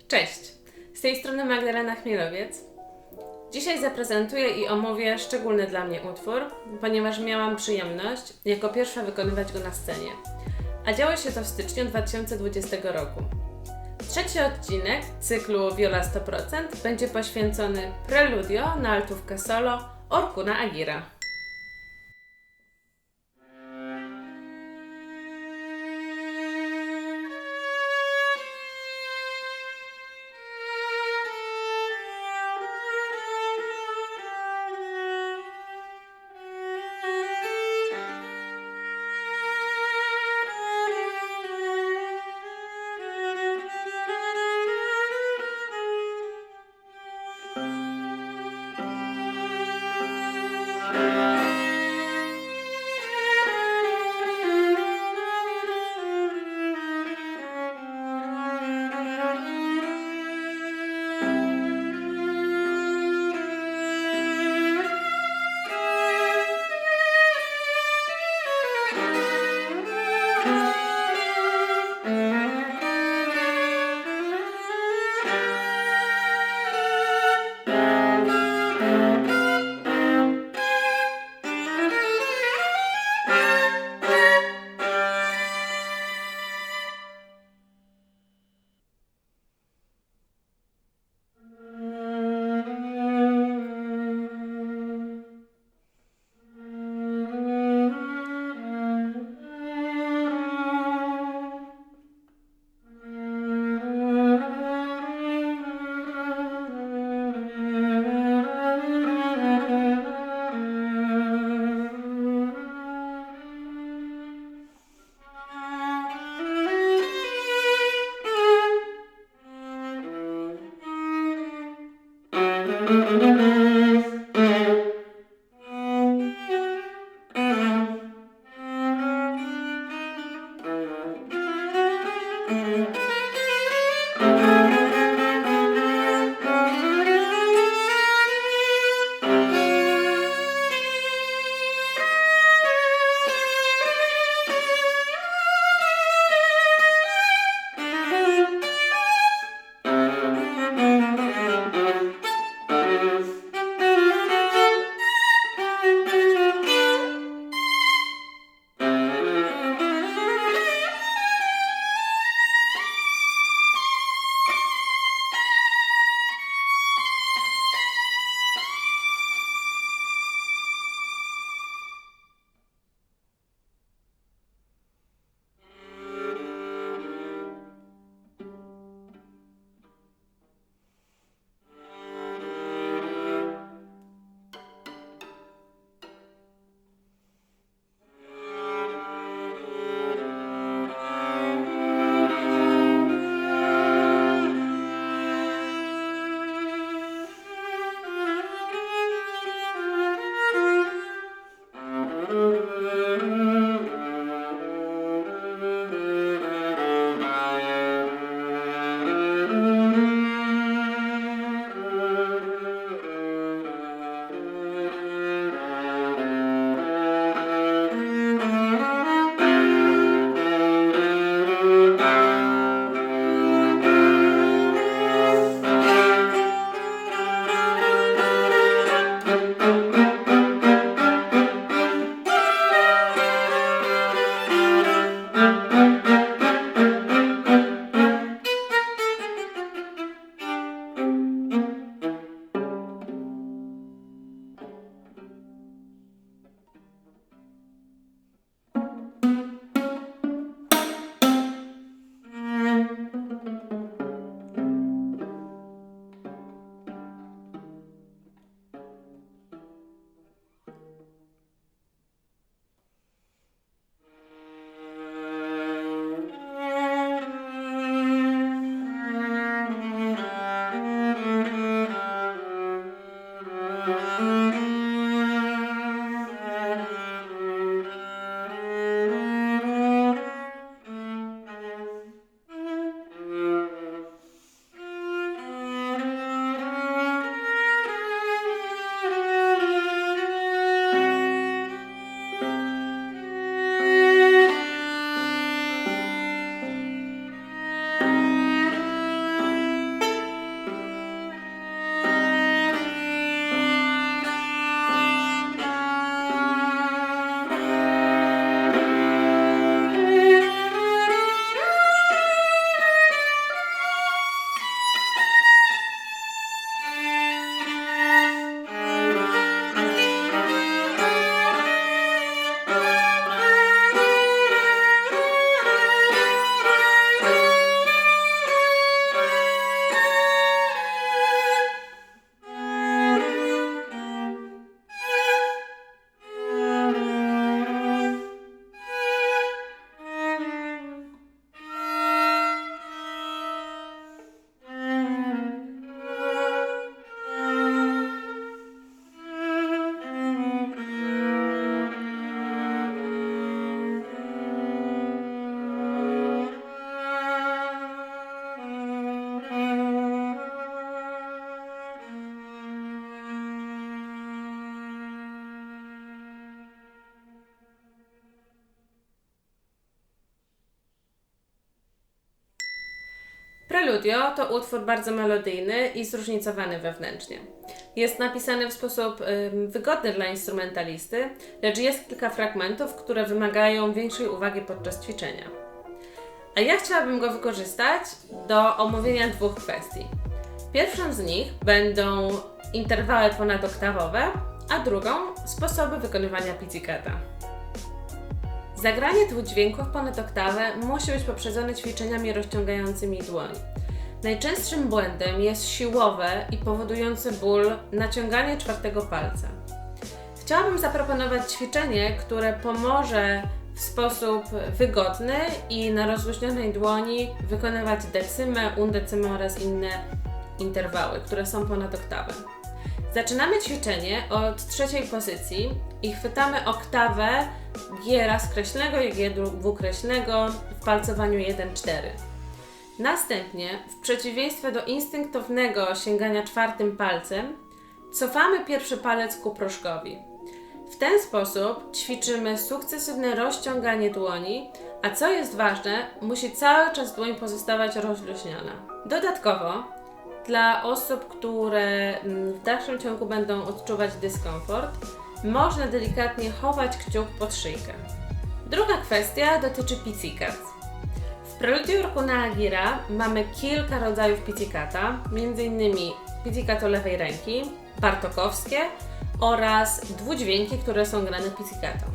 Cześć, z tej strony Magdalena Chmielowiec. Dzisiaj zaprezentuję i omówię szczególny dla mnie utwór, ponieważ miałam przyjemność jako pierwsza wykonywać go na scenie. A działo się to w styczniu 2020 roku. Trzeci odcinek cyklu Viola 100% będzie poświęcony preludio na altówkę solo Orkuna Agira. Preludio to utwór bardzo melodyjny i zróżnicowany wewnętrznie. Jest napisany w sposób wygodny dla instrumentalisty, lecz jest kilka fragmentów, które wymagają większej uwagi podczas ćwiczenia. A ja chciałabym go wykorzystać do omówienia dwóch kwestii. Pierwszą z nich będą interwały ponadoktawowe, a drugą sposoby wykonywania pizzicata. Zagranie tych dźwięków ponad oktawę musi być poprzedzone ćwiczeniami rozciągającymi dłoń. Najczęstszym błędem jest siłowe i powodujące ból naciąganie czwartego palca. Chciałabym zaproponować ćwiczenie, które pomoże w sposób wygodny i na rozluźnionej dłoni wykonywać decymę, undecymę oraz inne interwały, które są ponad oktawę. Zaczynamy ćwiczenie od trzeciej pozycji i chwytamy oktawę G razkreślnego i G dwukreślnego w palcowaniu 1-4. Następnie, w przeciwieństwie do instynktownego sięgania czwartym palcem, cofamy pierwszy palec ku proszkowi. W ten sposób ćwiczymy sukcesywne rozciąganie dłoni, a co jest ważne, musi cały czas dłoń pozostawać rozluźniona. Dodatkowo, dla osób, które w dalszym ciągu będą odczuwać dyskomfort, można delikatnie chować kciuk pod szyjkę. Druga kwestia dotyczy pizzicat. W Preludio Orkuna Agira mamy kilka rodzajów pizzicata, m.in. pizzicato lewej ręki, bartokowskie oraz dwudźwięki, które są grane pizzicato.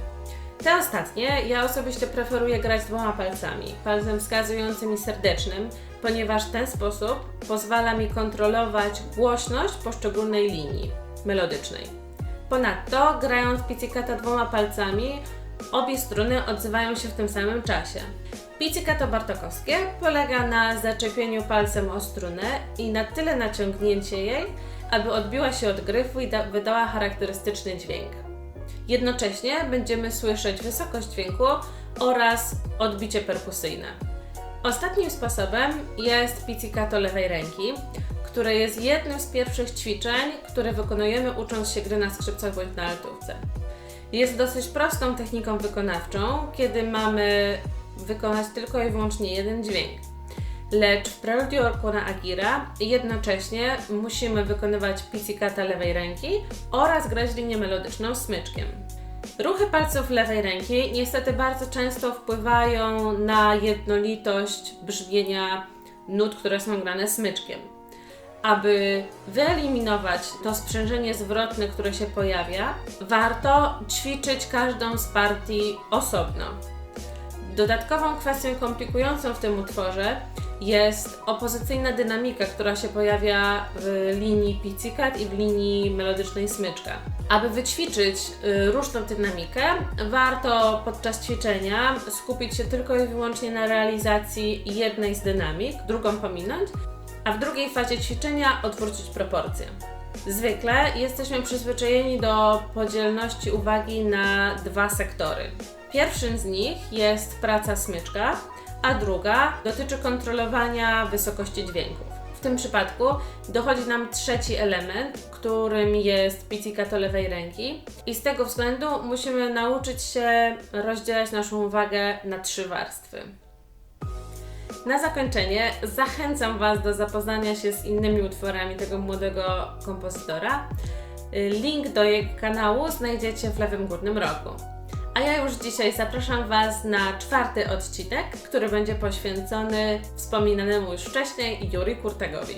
Te ostatnie ja osobiście preferuję grać dwoma palcami, palcem wskazującym i serdecznym, ponieważ w ten sposób pozwala mi kontrolować głośność poszczególnej linii melodycznej. Ponadto, grając pizzicata dwoma palcami, obie struny odzywają się w tym samym czasie. Pizzicato bartokowskie polega na zaczepieniu palcem o strunę i na tyle naciągnięcie jej, aby odbiła się od gryfu i wydała charakterystyczny dźwięk. Jednocześnie będziemy słyszeć wysokość dźwięku oraz odbicie perkusyjne. Ostatnim sposobem jest pizzicato lewej ręki, które jest jednym z pierwszych ćwiczeń, które wykonujemy ucząc się gry na skrzypcach bądź na altówce. Jest dosyć prostą techniką wykonawczą, kiedy mamy wykonać tylko i wyłącznie jeden dźwięk. Lecz w Preludio Orkuna Agira jednocześnie musimy wykonywać pizzicata lewej ręki oraz grać linię melodyczną smyczkiem. Ruchy palców lewej ręki niestety bardzo często wpływają na jednolitość brzmienia nut, które są grane smyczkiem. Aby wyeliminować to sprzężenie zwrotne, które się pojawia, warto ćwiczyć każdą z partii osobno. Dodatkową kwestią komplikującą w tym utworze jest opozycyjna dynamika, która się pojawia w linii pizzicat i w linii melodycznej smyczka. Aby wyćwiczyć różną dynamikę, warto podczas ćwiczenia skupić się tylko i wyłącznie na realizacji jednej z dynamik, drugą pominąć, a w drugiej fazie ćwiczenia odwrócić proporcje. Zwykle jesteśmy przyzwyczajeni do podzielności uwagi na dwa sektory. Pierwszym z nich jest praca smyczka, a druga dotyczy kontrolowania wysokości dźwięków. W tym przypadku dochodzi nam trzeci element, którym jest pizzicato lewej ręki i z tego względu musimy nauczyć się rozdzielać naszą uwagę na 3 warstwy. Na zakończenie zachęcam Was do zapoznania się z innymi utworami tego młodego kompozytora. Link do jego kanału znajdziecie w lewym górnym rogu. A ja już dzisiaj zapraszam Was na 4. odcinek, który będzie poświęcony wspominanemu już wcześniej Yuri Kurtegowi.